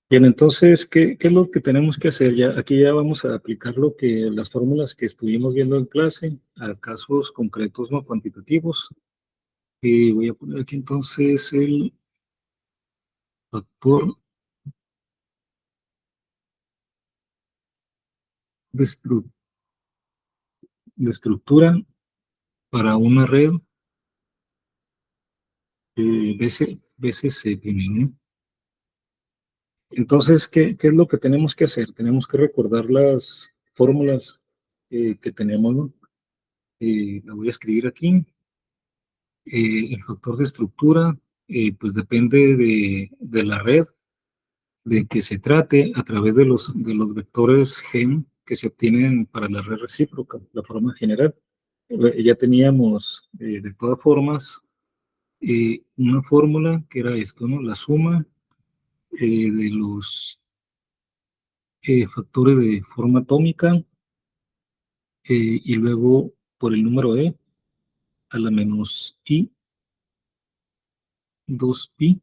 Bien, entonces, ¿qué es lo que tenemos que hacer? Aquí ya vamos a aplicar las fórmulas que estuvimos viendo en clase a casos concretos no cuantitativos. Y voy a poner aquí entonces el factor de, de estructura para una red BCC primero, ¿no? Entonces, ¿qué es lo que tenemos que hacer? Tenemos que recordar las fórmulas que tenemos, ¿no? La voy a escribir aquí. El factor de estructura, pues depende de la red de que se trate a través de los vectores GEM que se obtienen para la red recíproca, la forma general. Ya teníamos, de todas formas, una fórmula que era esto, ¿no? La suma de los factores de forma atómica y luego por el número E a la menos I, 2pi,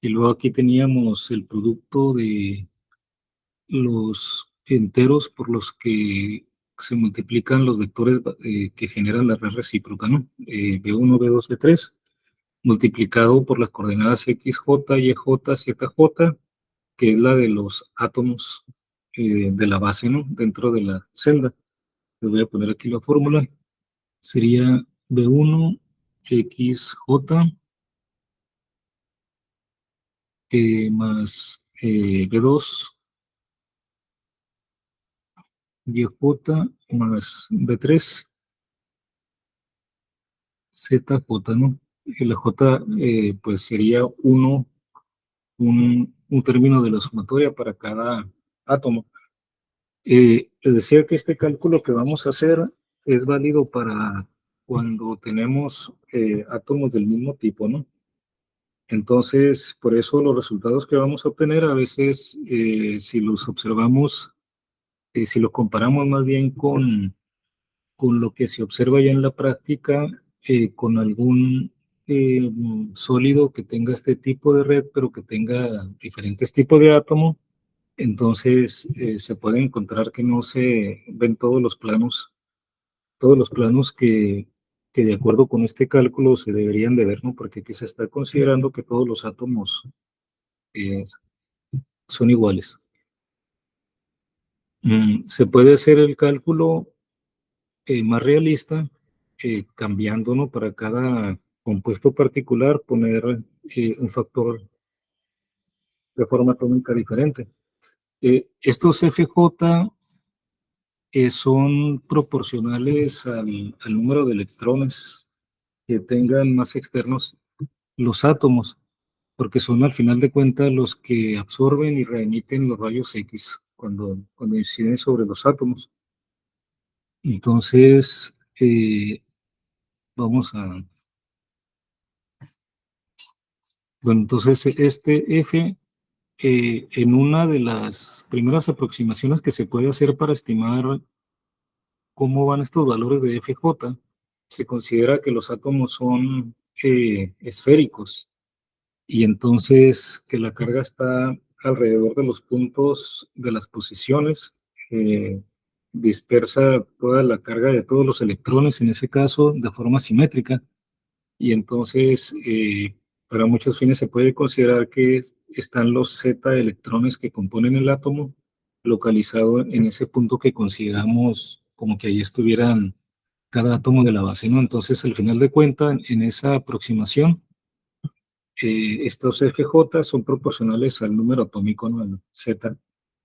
y luego aquí teníamos el producto de los enteros por los que se multiplican los vectores que generan la red recíproca, ¿no? B1, B2, B3, multiplicado por las coordenadas XJ, YJ, ZJ, que es la de los átomos de la base, ¿no? Dentro de la celda. Les voy a poner aquí la fórmula. Sería B1 XJ más B2 YJ más B3 ZJ, ¿no? Y la J pues sería un término de la sumatoria para cada átomo. Les decía que este cálculo que vamos a hacer es válido para cuando tenemos átomos del mismo tipo, ¿no? Entonces, por eso los resultados que vamos a obtener a veces, si los observamos, si los comparamos más bien con lo que se observa ya en la práctica, con algún sólido que tenga este tipo de red, pero que tenga diferentes tipos de átomos, entonces se puede encontrar que no se ven todos los planos que de acuerdo con este cálculo se deberían de ver, ¿no? Porque aquí se está considerando que todos los átomos eh, son iguales. Se puede hacer el cálculo más realista, cambiando, ¿no? Para cada compuesto particular, poner un factor de forma atómica diferente. Estos FJ son proporcionales al número de electrones que tengan más externos los átomos, porque son al final de cuentas los que absorben y reemiten los rayos X cuando inciden sobre los átomos. Entonces, vamos a... Bueno, entonces este F, en una de las primeras aproximaciones que se puede hacer para estimar cómo van estos valores de FJ, se considera que los átomos son esféricos y entonces que la carga está alrededor de los puntos de las posiciones, dispersa toda la carga de todos los electrones, en ese caso de forma simétrica, y entonces para muchos fines se puede considerar que están los Z electrones que componen el átomo localizado en ese punto que consideramos como que ahí estuvieran cada átomo de la base, ¿no? Entonces, al final de cuentas, en esa aproximación, estos FJ son proporcionales al número atómico, ¿no? Al Z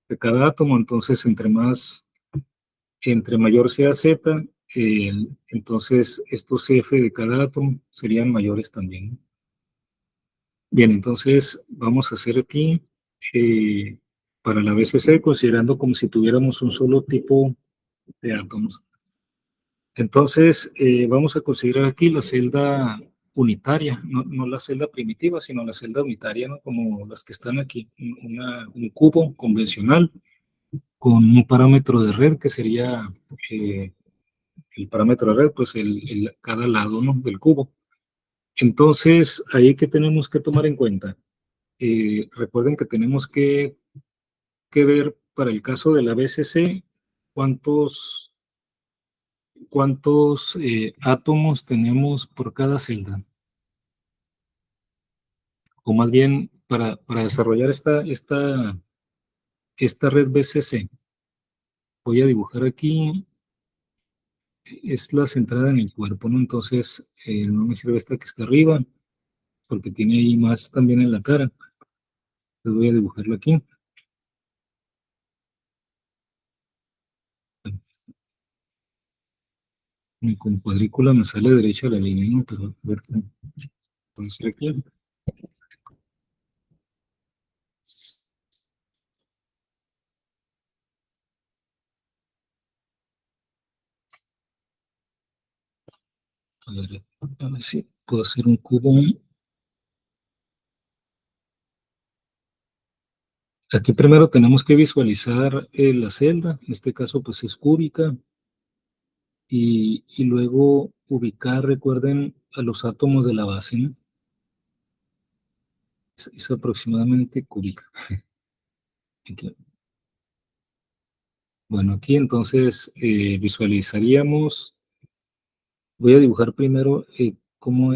de cada átomo. Entonces, entre mayor sea Z, entonces estos F de cada átomo serían mayores también, ¿no? Bien, entonces vamos a hacer aquí para la BCC, considerando como si tuviéramos un solo tipo de átomos. Entonces, vamos a considerar aquí la celda unitaria, no la celda primitiva, sino la celda unitaria, ¿no? Como las que están aquí, un cubo convencional con un parámetro de red que sería el parámetro de red, pues cada lado, ¿no? Del cubo. Entonces, ahí que tenemos que tomar en cuenta. recuerden que tenemos que ver para el caso de la BCC cuántos átomos tenemos por cada celda. O más bien, para desarrollar esta red BCC, voy a dibujar aquí, es la centrada en el cuerpo, ¿no? Entonces, no me sirve esta que está arriba, porque tiene ahí más también en la cara. Entonces voy a dibujarlo aquí. Con cuadrícula me sale derecha la línea, ¿no? Pero a ver, puede ser aquí. A ver si puedo hacer un cubo. Aquí primero tenemos que visualizar la celda, en este caso pues es cúbica, y luego ubicar, recuerden, a los átomos de la base, ¿no? Es aproximadamente cúbica. Aquí. Bueno, aquí entonces visualizaríamos, voy a dibujar primero cómo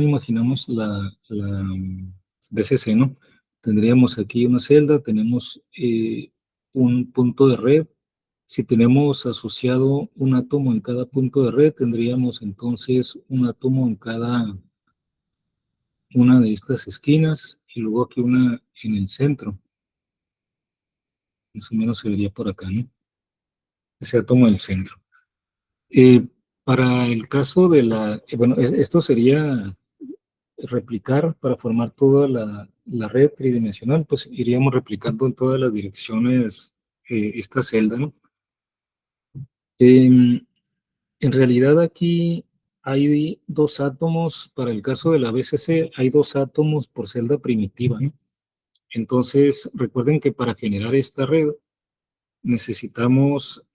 imaginamos la BCC, ¿no? Tendríamos aquí una celda, tenemos un punto de red. Si tenemos asociado un átomo en cada punto de red, tendríamos entonces un átomo en cada una de estas esquinas y luego aquí una en el centro. Más o menos se vería por acá, ¿no? Ese átomo en el centro. Eh, para el caso de bueno, esto sería replicar para formar toda la red tridimensional, pues iríamos replicando en todas las direcciones esta celda, ¿no? En realidad aquí hay dos átomos, para el caso de la BCC, hay dos átomos por celda primitiva, ¿no? Entonces, recuerden que para generar esta red necesitamos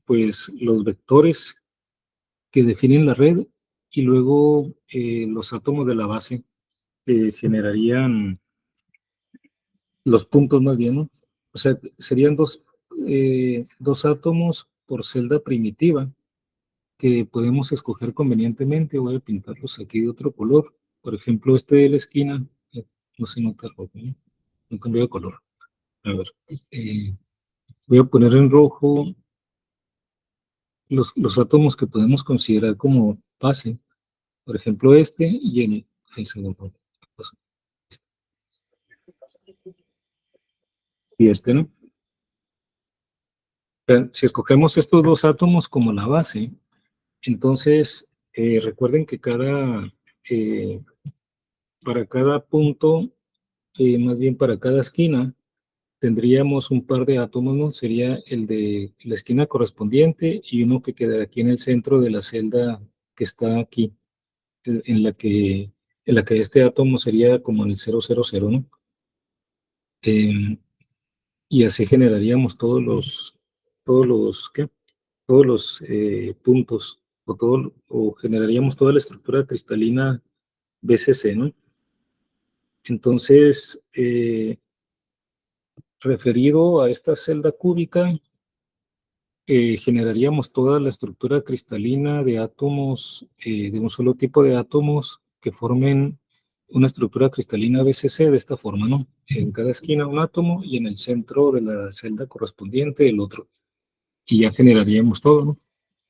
pues los vectores que definen la red y luego los átomos de la base que generarían los puntos más bien, ¿no? O sea, serían dos átomos por celda primitiva que podemos escoger convenientemente. Voy a pintarlos aquí de otro color. Por ejemplo, este de la esquina, no se nota rojo, ¿no? No cambió de color. A ver, eh, voy a poner en rojo los átomos que podemos considerar como base. Por ejemplo, este y el segundo. Y este, ¿no? Si escogemos estos dos átomos como la base, entonces recuerden que eh, para cada punto, más bien para cada esquina, tendríamos un par de átomos, ¿no? Sería el de la esquina correspondiente y uno que quedaría aquí en el centro de la celda que está aquí, en la que este átomo sería como en el 000, ¿no? Eh, y así generaríamos ¿qué? Todos los puntos, o generaríamos toda la estructura cristalina BCC, ¿no? Entonces, referido a esta celda cúbica, generaríamos toda la estructura cristalina de átomos, de un solo tipo de átomos que formen una estructura cristalina BCC de esta forma, ¿no? En cada esquina un átomo y en el centro de la celda correspondiente el otro. Y ya generaríamos todo, ¿no?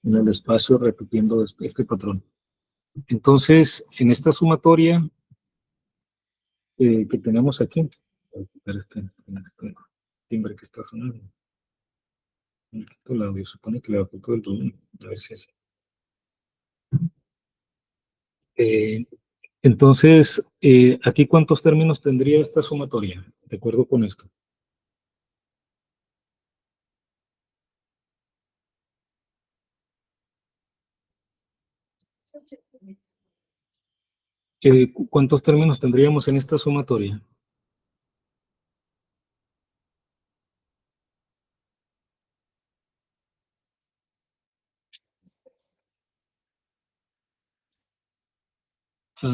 En el espacio repitiendo este patrón. Entonces, en esta sumatoria que tenemos aquí, voy a quitar este timbre que está sonando. Me quito el audio, supone que le bajé todo el volumen. A ver si es así. Eh, entonces, aquí cuántos términos tendría esta sumatoria, de acuerdo con esto. ¿Cuántos términos tendríamos en esta sumatoria?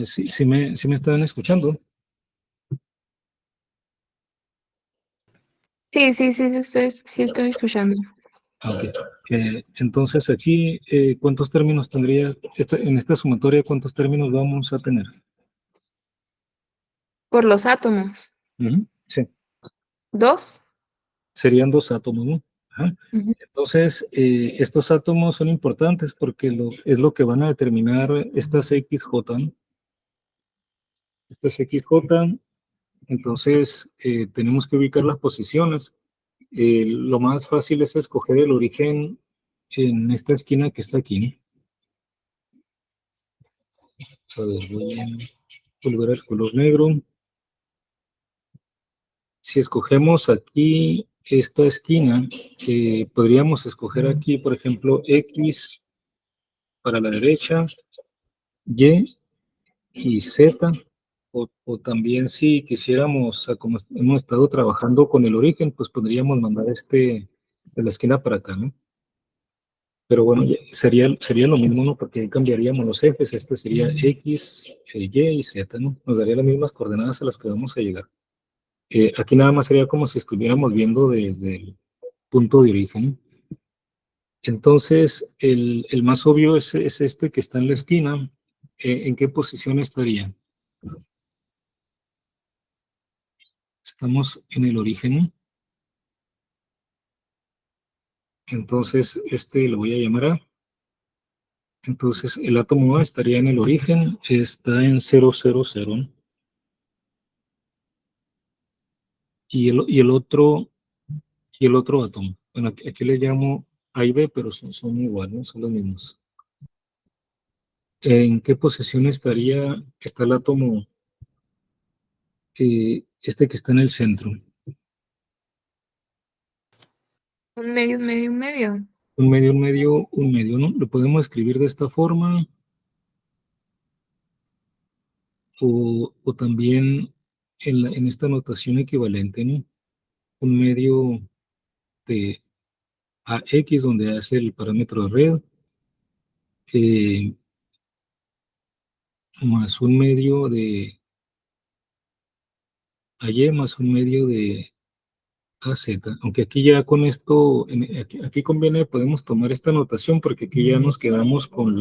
Sí, sí me están escuchando. Sí estoy escuchando. Ok. Entonces aquí, ¿cuántos términos tendría en esta sumatoria? ¿Cuántos términos vamos a tener? Por los átomos. Ujú, sí, ¿Dos? serían dos átomos, ¿no? Ajá. Ujú. Entonces, estos átomos son importantes porque es lo que van a determinar estas XJ, ¿no? Estas XJ, entonces tenemos que ubicar las posiciones. Lo más fácil es escoger el origen en esta esquina que está aquí, ¿no? A ver, voy a volver al color negro. Si escogemos aquí esta esquina, podríamos escoger aquí, por ejemplo, X para la derecha, Y y Z, o también si quisiéramos, como hemos estado trabajando con el origen, pues podríamos mandar de la esquina para acá, ¿no? Pero bueno, sería lo mismo, ¿no? Porque ahí cambiaríamos los ejes, este sería X, Y y Z, ¿no? Nos daría las mismas coordenadas a las que vamos a llegar. Aquí nada más sería como si estuviéramos viendo desde el punto de origen. Entonces, el más obvio es este que está en la esquina. ¿En qué posición estaría? Estamos en el origen. Entonces, este lo voy a llamar A. Entonces, el átomo A estaría en el origen, está en 000. Y el otro átomo. Bueno, aquí le llamo A y B, pero son iguales, ¿no? Son los mismos. ¿En qué posición está el átomo, este que está en el centro? Un medio, un medio, un medio. Un medio, un medio, un medio, ¿no? Lo podemos escribir de esta forma, o también en esta notación equivalente, ¿no? Un medio de AX, donde hace el parámetro de red, eh, más un medio de AY, más un medio de AZ. Aunque aquí ya con esto, aquí conviene, podemos tomar esta notación porque aquí ya nos quedamos con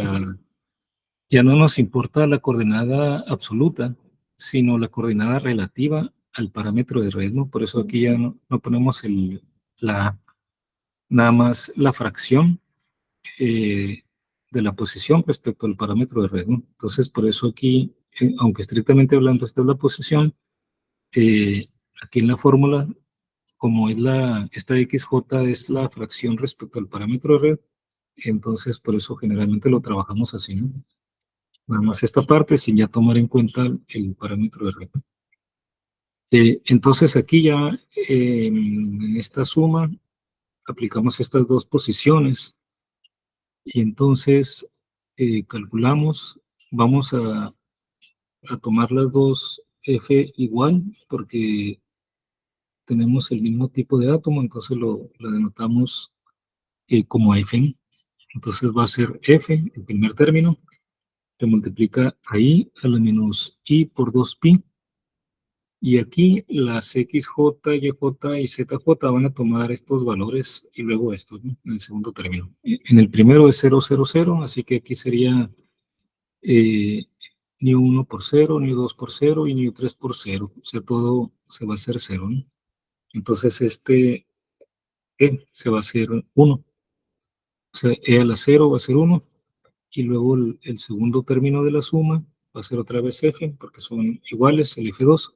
ya no nos importa la coordenada absoluta, sino la coordenada relativa al parámetro de red, ¿no? Por eso aquí ya no ponemos la, nada más la fracción eh, de la posición respecto al parámetro de red, ¿no? Entonces, por eso aquí, aunque estrictamente hablando esta es la posición, eh, aquí en la fórmula, como esta XJ es la fracción respecto al parámetro de red, entonces por eso generalmente lo trabajamos así, ¿no? Nada más esta parte sin ya tomar en cuenta el parámetro de red. Entonces aquí ya en esta suma aplicamos estas dos posiciones y entonces calculamos, vamos a tomar las dos F igual porque tenemos el mismo tipo de átomo, entonces lo denotamos como F. Entonces va a ser F, el primer término, se multiplica a I a la menos I por 2pi. Y aquí las XJ, YJ y ZJ van a tomar estos valores y luego estos, ¿no? En el segundo término. En el primero es 000, así que aquí sería eh, ni 1 por 0, ni 2 por 0 y ni 3 por 0. O sea, todo se va a hacer 0, ¿no? Entonces se va a hacer 1. O sea, a la 0 va a ser 1 y luego el segundo término de la suma va a ser otra vez F porque son iguales, el F2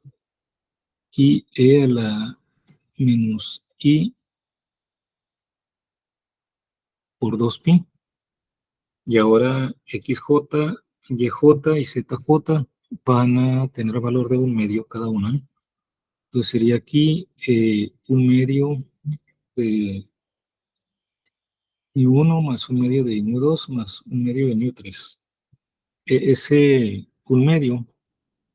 y a la menos I por 2pi. Y ahora XJ, YJ y ZJ van a tener valor de un medio cada una, ¿no? Entonces sería aquí un medio de I1 más un medio de I2 más un medio de I3. Ese un medio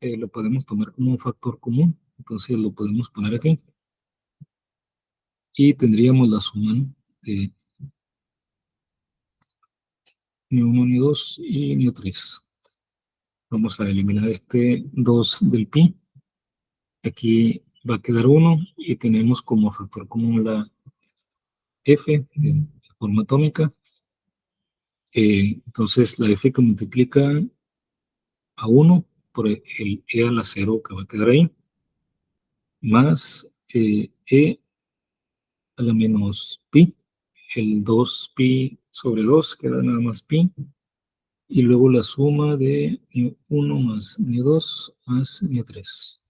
lo podemos tomar como un factor común, entonces lo podemos poner aquí y tendríamos la suma, ¿no? De Ni1, Ni2 y Ni3. Vamos a eliminar este 2 del pi. Aquí va a quedar 1 y tenemos como factor común la F en forma atómica. Entonces la F que multiplica a 1 por el E a la 0 que va a quedar ahí, más E a la menos pi, el 2 pi sobre 2 queda nada más pi, y luego la suma de μ1 más μ2 más μ3.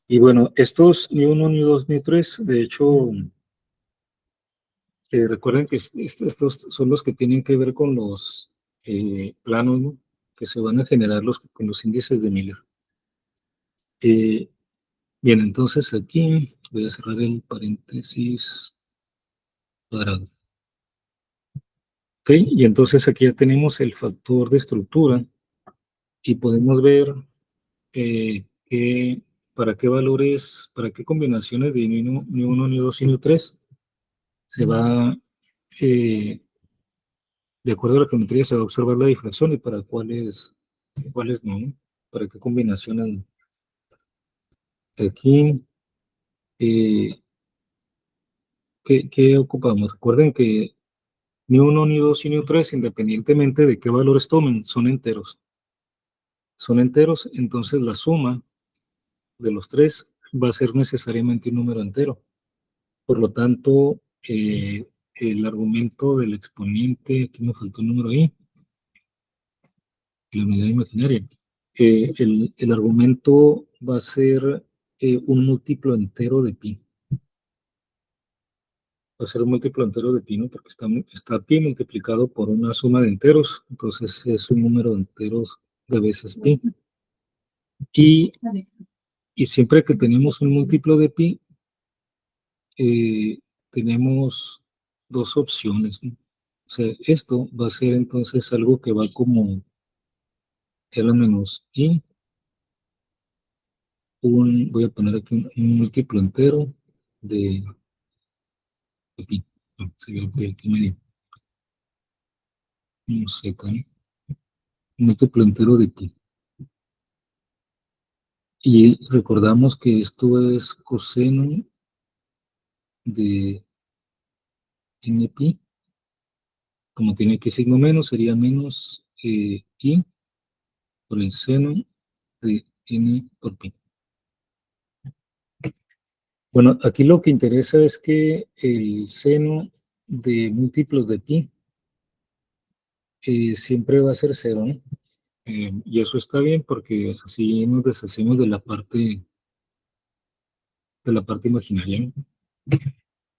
Y bueno, estos μ1, μ2, μ3, de hecho, recuerden que estos son los que tienen que ver con los planos, ¿no?, que se van a generar con los índices de Miller. Bien, entonces aquí voy a cerrar el paréntesis cuadrado. Ok, y entonces aquí ya tenemos el factor de estructura y podemos ver para qué valores, para qué combinaciones de ni1, ni2 y ni3 se va, de acuerdo a la geometría, se va a observar la difracción y para cuáles no, ¿no? Para qué combinaciones. Aquí, eh, ¿qué ocupamos? Recuerden que ni1, ni2 y ni3, independientemente de qué valores tomen, son enteros. Son enteros, entonces la suma de los tres va a ser necesariamente un número entero. Por lo tanto, el argumento del exponente, aquí me faltó un número ahí, la unidad imaginaria. El argumento va a ser un múltiplo entero de pi. Va a ser un múltiplo entero de pi, ¿no? Porque está pi multiplicado por una suma de enteros, entonces es un número de enteros de veces pi. Y siempre que tenemos un múltiplo de pi, tenemos dos opciones, ¿no? O sea, esto va a ser entonces algo que va como L menos I, voy a poner aquí un múltiplo entero de pi. No, sería pi aquí medio. No sé, ¿no? Un múltiplo entero de pi. Y recordamos que esto es coseno de n pi. Como tiene aquí signo menos, sería menos I por el seno de n por pi. Bueno, aquí lo que interesa es que el seno de múltiplos de pi siempre va a ser cero, ¿no? Y eso está bien porque así nos deshacemos de la parte imaginaria, ¿no?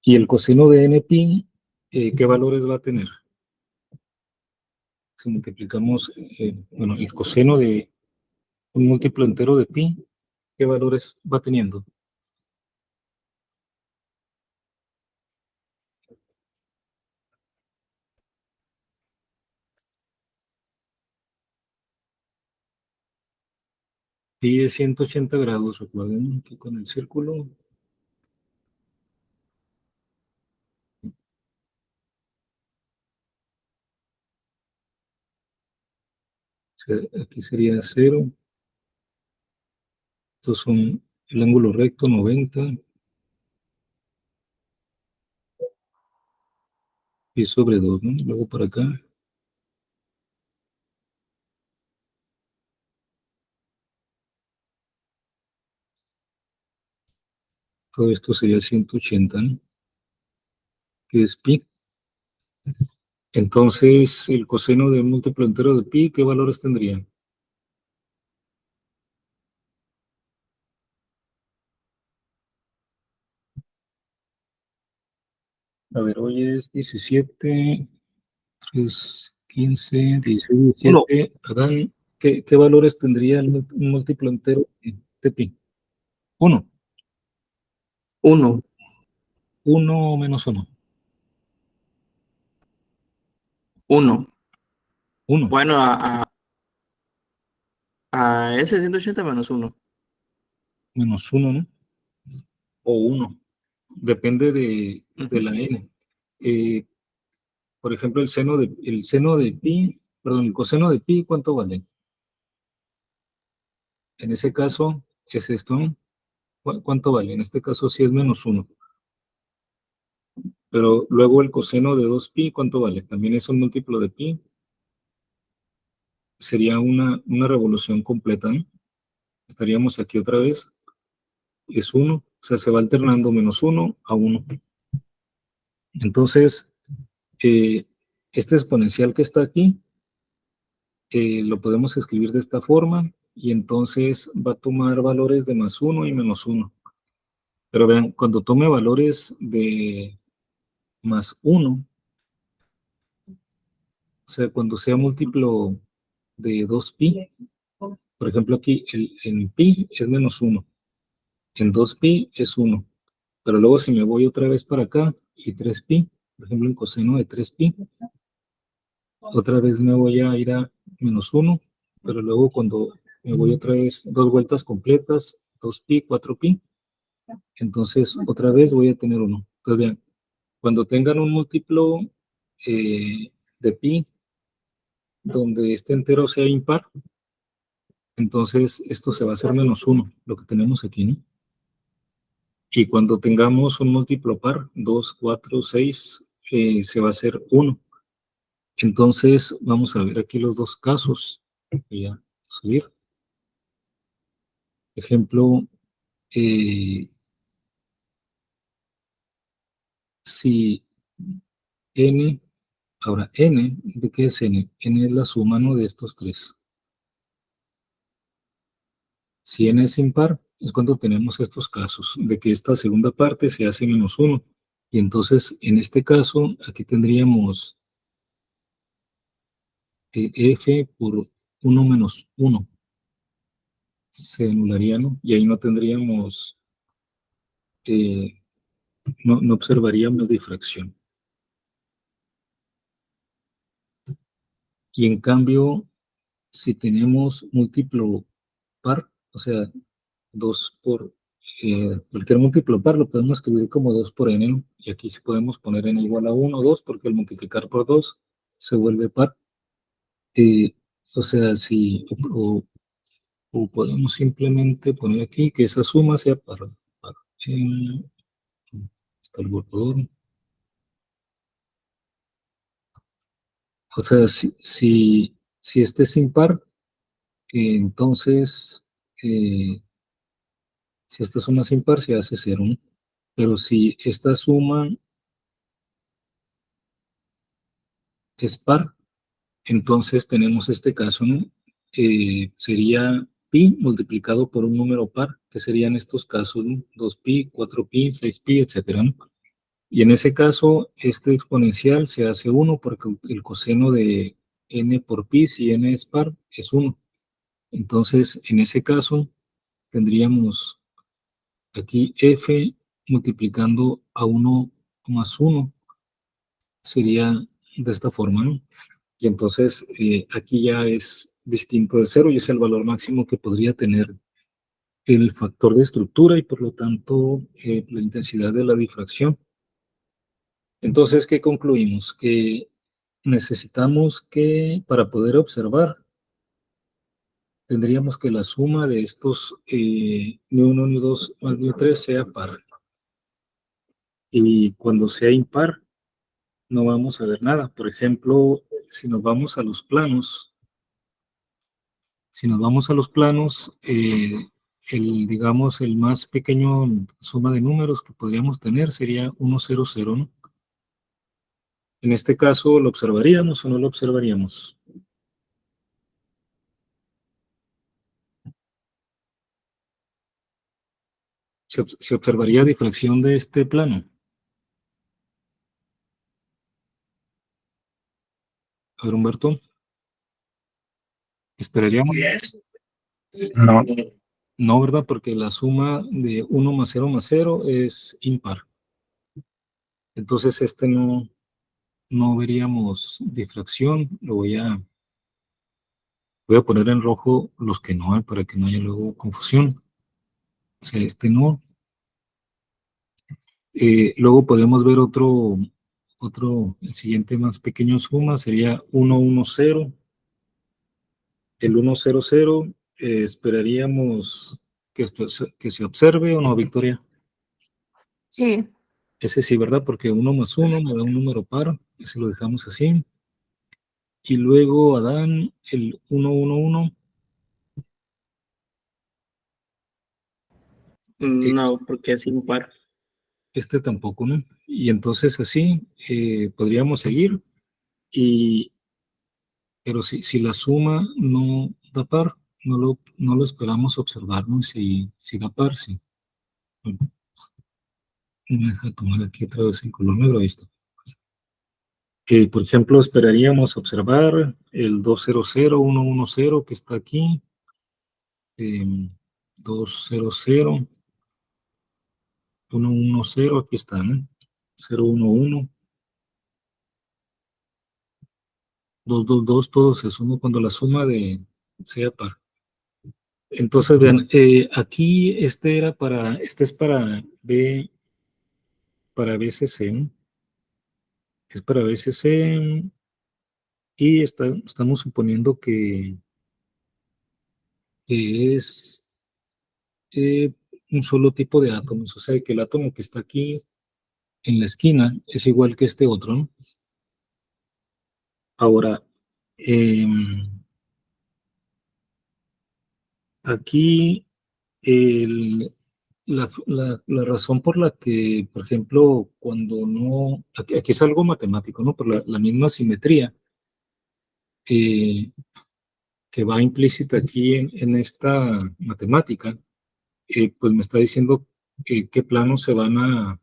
Y el coseno de n pi, ¿qué valores va a tener? Si multiplicamos, bueno, el coseno de un múltiplo entero de pi, ¿qué valores va teniendo? Pi es 180 grados, recuerden, aquí con el círculo. O sea, aquí sería 0. Estos son el ángulo recto, 90. Pi sobre 2, ¿no? Luego para acá. Todo esto sería 180, ¿no? Que es pi. Entonces, el coseno de un múltiplo entero de pi, ¿qué valores tendría? A ver, hoy es 17, 3, 15, 16, 17. Adán, ¿qué valores tendría un múltiplo entero de pi? 1. 1. 1 menos 1. 1. 1 Bueno, a ese 180 menos 1. menos 1, ¿no? O 1. Depende de la n. por ejemplo, el seno de pi, perdón, el coseno de pi, ¿cuánto vale? En ese caso, es esto, ¿no? ¿Cuánto vale? En este caso sí es -1. Pero luego el coseno de 2pi, ¿cuánto vale? También es un múltiplo de pi. Sería una revolución completa, ¿no? Estaríamos aquí otra vez. Es 1, o sea, se va alternando -1 a 1. Entonces, este exponencial que está aquí, lo podemos escribir de esta forma, y entonces va a tomar valores de +1 y -1. Pero vean, cuando tome valores de +1, o sea, cuando sea múltiplo de 2pi, por ejemplo aquí en pi es -1, en 2pi es 1, pero luego si me voy otra vez para acá y 3pi, por ejemplo en coseno de 3pi, otra vez me voy a ir a -1, pero luego cuando me voy otra vez 2 vueltas completas, 2pi, 4pi, entonces otra vez voy a tener 1. Entonces vean, cuando tengan un múltiplo de pi donde este entero sea impar, entonces esto se va a hacer -1, lo que tenemos aquí, ¿no? Y cuando tengamos un múltiplo par, 2, 4, 6, se va a hacer 1. Entonces vamos a ver aquí los dos casos. Voy a subir. Ejemplo, si n, ahora n, ¿de qué es n? N es la suma, ¿no?, de estos tres. Si n es impar, es cuando tenemos estos casos, de que esta segunda parte se hace -1. Y entonces, en este caso, aquí tendríamos f por 1 menos 1. Se anularía, ¿no? Y ahí no tendríamos, no observaríamos difracción. Y en cambio, si tenemos múltiplo par, o sea, 2 por cualquier múltiplo par lo podemos escribir como 2 por n, ¿no? Y aquí sí podemos poner n igual a 1 o 2, porque al multiplicar por 2 se vuelve par. O sea, si, o podemos simplemente poner aquí que esa suma sea par. Está el borrador. O sea, si este es impar, entonces, si esta suma es impar, se hace 0, ¿no? Pero si esta suma es par, entonces tenemos este caso, ¿no? Sería pi multiplicado por un número par, que serían estos casos, ¿no? 2pi, 4pi, 6pi, etcétera, ¿no? Y en ese caso, este exponencial se hace 1 porque el coseno de n por pi, si n es par, es 1. Entonces, en ese caso, tendríamos aquí f multiplicando a 1 más 1, sería de esta forma, ¿no? Y entonces aquí ya es distinto de 0 y es el valor máximo que podría tener el factor de estructura y por lo tanto la intensidad de la difracción. Entonces, ¿qué concluimos? Que necesitamos que, para poder observar, tendríamos que la suma de estos μ1, μ2 más μ3 sea par. Y cuando sea impar, no vamos a ver nada. Por ejemplo, si nos vamos a los planos, digamos, el más pequeño suma de números que podríamos tener sería 1, 0, 0, ¿no? En este caso, ¿lo observaríamos o no lo observaríamos? Se observaría difracción de este plano. A ver, Humberto. ¿Esperaríamos? No, No, ¿verdad? Porque la suma de 1 más 0 más 0 es impar. Entonces, no veríamos difracción. Voy a poner en rojo los que no, para que no haya luego confusión. O sea, no. Luego podemos ver otro el siguiente más pequeño suma sería 1, 1, 0. El 1, 0, 0, esperaríamos que se observe o no, Victoria. Sí, Ese sí, ¿verdad? Porque 1 más 1 me da un número par, ese lo dejamos así. Y luego Adán, el 1, 1, 1. No, porque es impar. Este tampoco, ¿no? Y entonces así podríamos seguir, pero si la suma no da par, no lo esperamos observar, ¿no? Si da par, sí. Bueno, me deja tomar aquí otra vez el color negro, ahí está. Por ejemplo, esperaríamos observar el 200, 110 que está aquí, 200, 110, aquí está, ¿no? 011, 222, todo se suma cuando la suma sea par. Entonces, vean, aquí este es para BCC, ¿no? Es para BCC y estamos suponiendo que es eh, un solo tipo de átomos, o sea, que el átomo que está aquí en la esquina es igual que este otro, ¿no? Ahora, aquí la razón por la que, por ejemplo, cuando no, aquí es algo matemático, ¿no? Por la misma simetría eh, que va implícita aquí en esta matemática, pues me está diciendo qué planos van a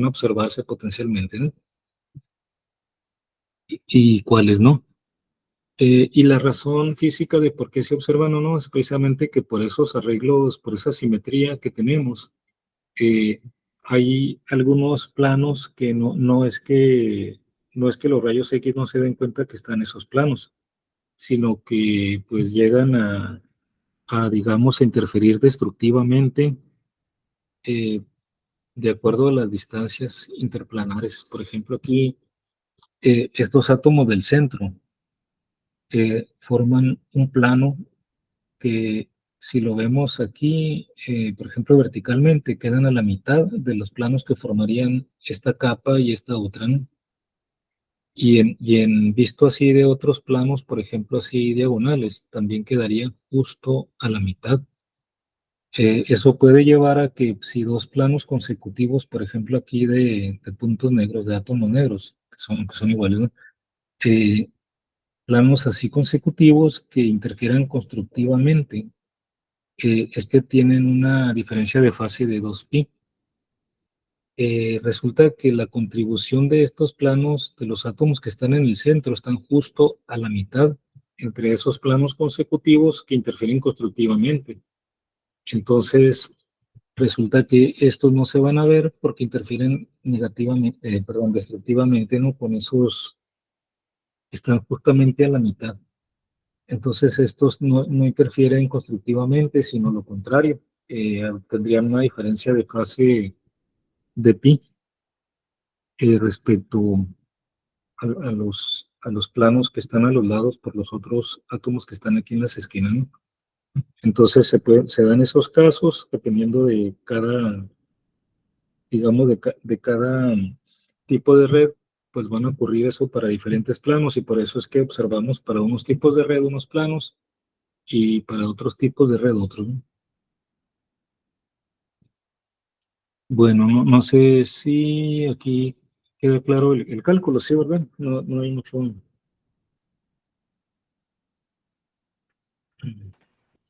observarse potencialmente, ¿no? Y cuáles no. Y la razón física de por qué se observan o no es precisamente que por esos arreglos, por esa simetría que tenemos, eh, hay algunos planos que no es que los rayos X no se den cuenta que están esos planos, sino que pues llegan digamos, a interferir destructivamente eh, de acuerdo a las distancias interplanares. Por ejemplo, aquí estos átomos del centro forman un plano que si lo vemos aquí, por ejemplo, verticalmente, quedan a la mitad de los planos que formarían esta capa y esta otra, ¿no? Y en visto así de otros planos, por ejemplo, así diagonales, también quedaría justo a la mitad. Eso puede llevar a que si dos planos consecutivos, por ejemplo, aquí de puntos negros, de átomos negros, que son iguales, ¿no? Planos así consecutivos que interfieran constructivamente, es que tienen una diferencia de fase de 2pi. Resulta que la contribución de estos planos de los átomos que están en el centro están justo a la mitad entre esos planos consecutivos que interfieren constructivamente. Entonces, resulta que estos no se van a ver porque interfieren negativamente, perdón, destructivamente, ¿no? Con esos, están justamente a la mitad. Entonces, estos no interfieren constructivamente, sino lo contrario. Tendrían una diferencia de fase de pi respecto a los planos que están a los lados por los otros átomos que están aquí en las esquinas, ¿no? Entonces, se dan esos casos dependiendo de cada, digamos, de cada tipo de red, pues van a ocurrir eso para diferentes planos y por eso es que observamos para unos tipos de red unos planos y para otros tipos de red otros, ¿no? Bueno, no sé si aquí queda claro el cálculo, sí, ¿verdad? No hay mucho.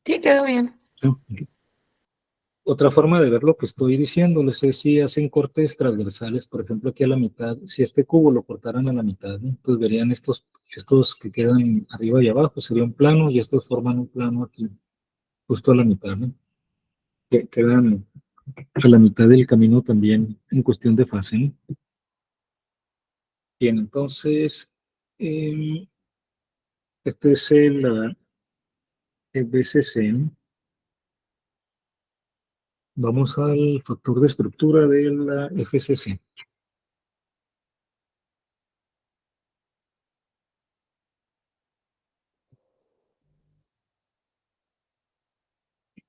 sí, quedó bien. No. Otra forma de ver lo que estoy diciéndoles es si hacen cortes transversales, por ejemplo, aquí a la mitad, si este cubo lo cortaran a la mitad, ¿no? Entonces verían estos que quedan arriba y abajo, sería un plano y estos forman un plano aquí, justo a la mitad, ¿no? Que quedan a la mitad del camino también en cuestión de fase, ¿no? Bien, entonces, este es el BCC, ¿no? Vamos al factor de estructura de la FCC.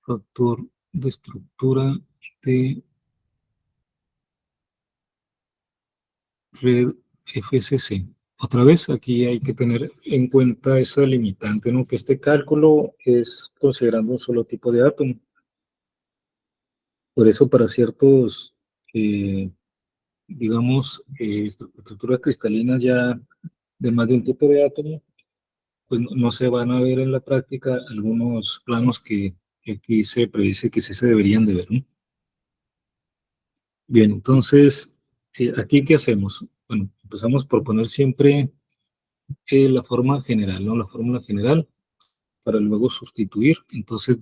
factor de estructura de red FCC. Otra vez, aquí hay que tener en cuenta esa limitante, ¿no? Que este cálculo es considerando un solo tipo de átomo. Por eso, para ciertos, digamos, estructuras cristalinas ya de más de un tipo de átomo, pues no se van a ver en la práctica algunos planos que aquí se predice que sí se deberían de ver, ¿no? Bien, entonces, ¿aquí qué hacemos? Bueno, empezamos por poner siempre la forma general, ¿no? La fórmula general para luego sustituir. Entonces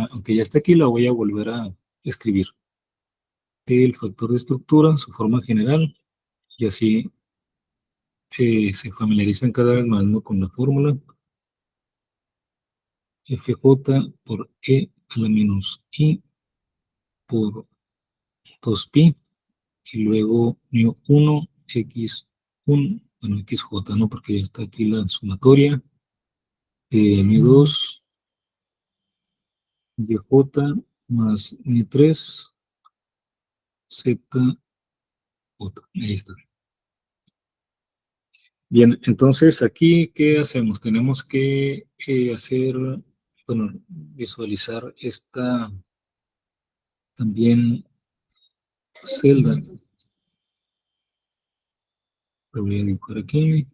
aunque ya esté aquí, la voy a volver a escribir. El factor de estructura, su forma general, y así se familiarizan cada vez más, ¿no? Con la fórmula. FJ por E a la menos I por 2pi, y luego μ1 x1, bueno, xj, ¿no? Porque ya está aquí la sumatoria. μ2 yj más μ3 zj. Ahí está. Bien, entonces aquí, ¿qué hacemos? Tenemos que hacer, bueno, visualizar esta también celda. Lo voy a dibujar aquí.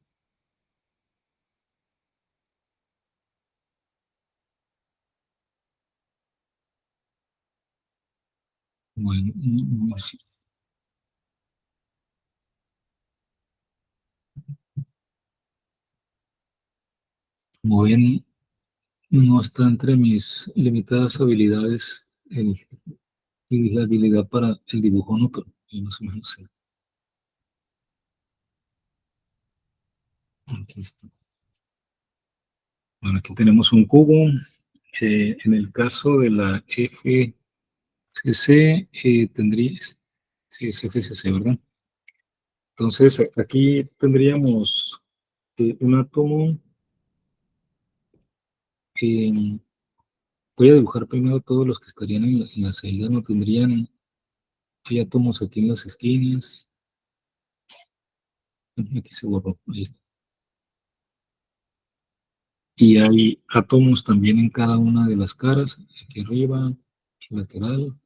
Bueno, así. Como ven, no está entre mis limitadas habilidades y la habilidad para el dibujo, ¿no? Pero más o menos sí. Aquí está. Bueno, aquí tenemos un cubo. En el caso de la FCC, tendría, sí, es FCC, ¿verdad? Entonces, aquí tendríamos un átomo. eh, Voy a dibujar primero todos los que estarían en la celda, ¿no? Hay átomos aquí en las esquinas. Aquí se borró, ahí está. Y hay átomos también en cada una de las caras, aquí arriba, lateral,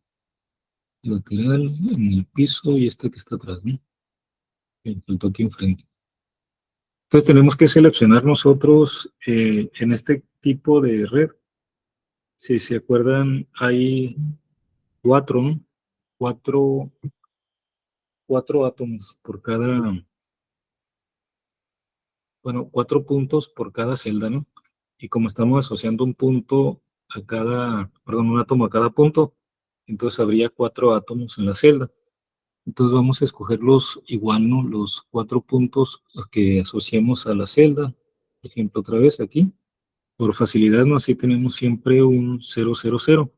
lateral, en el piso y esta que está atrás, ¿no? Me faltó aquí enfrente. Entonces tenemos que seleccionar nosotros en este tipo de red. Si se acuerdan, hay cuatro, ¿no? Cuatro, cuatro átomos por cada, bueno, 4 puntos por cada celda, ¿no? Y como estamos asociando un punto a cada, perdón, un átomo a cada punto, entonces habría 4 átomos en la celda. Entonces vamos a escogerlos igual, ¿no? Los 4 puntos que asociemos a la celda. Por ejemplo, otra vez aquí. Por facilidad, ¿no? Así tenemos siempre un 0, 0, 0.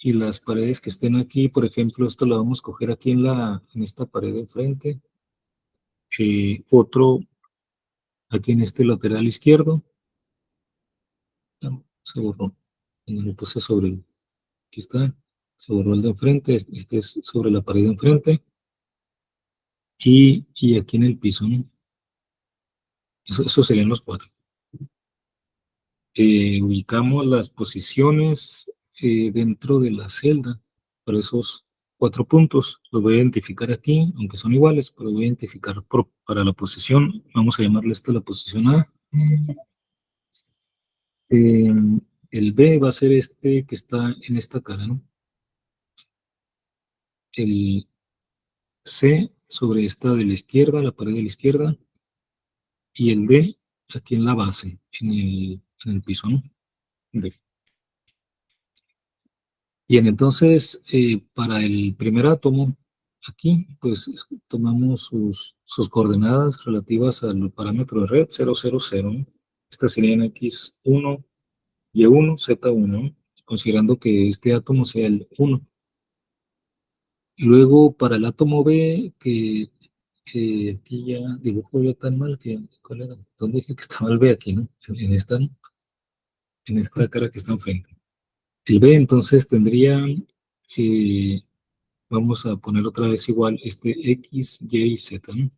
Y las paredes que estén aquí, por ejemplo, esto lo vamos a coger aquí en esta pared de enfrente. Otro aquí en este lateral izquierdo. No, se borró. Cuando lo puse aquí está, se borró el de enfrente, este es sobre la pared de enfrente. Y aquí en el piso, ¿no? Eso serían los 4. Ubicamos las posiciones dentro de la celda para esos 4 puntos. Los voy a identificar aquí, aunque son iguales, pero voy a identificar para la posición. Vamos a llamarle esta la posición A. Eh, el B va a ser este que está en esta cara, ¿no? El C sobre esta de la izquierda, la pared de la izquierda. Y el D aquí en la base, en el piso, ¿no? D. Bien, entonces, para el primer átomo, aquí, pues, tomamos sus coordenadas relativas al parámetro de red 0, 0, 0, ¿no? Estas serían X1, Y1, Z1, ¿no? Considerando que este átomo sea el 1. Y luego, para el átomo B, que aquí ya dibujo yo tan mal que, ¿cuál era? ¿Dónde dije que estaba el B aquí, no? En esta, ¿no? en esta cara que está enfrente. El B entonces tendría, vamos a poner otra vez igual, X, Y, Z, ¿no?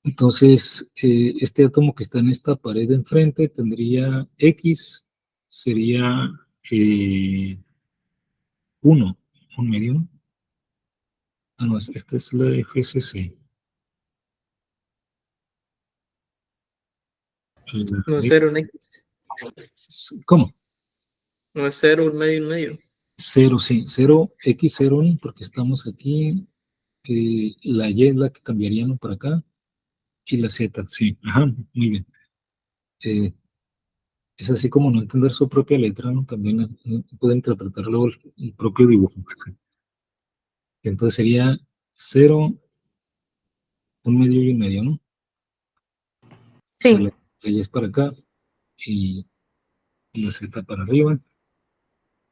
Entonces, este átomo que está en esta pared de enfrente tendría X, sería 1, un medio. Ah, no, esta es la FCC. No es 0 un X. ¿Cómo? No es 0 un medio y un medio. 0, sí, 0, X, 0, porque estamos aquí. La Y es la que cambiaría, ¿no? Para acá. Y la Z, sí, ajá, muy bien. Es así como no entender su propia letra, ¿no? También puede interpretar luego el propio dibujo. Entonces sería 0, un medio y un medio, ¿no? O sea, Sí, la Y es para acá y la Z para arriba.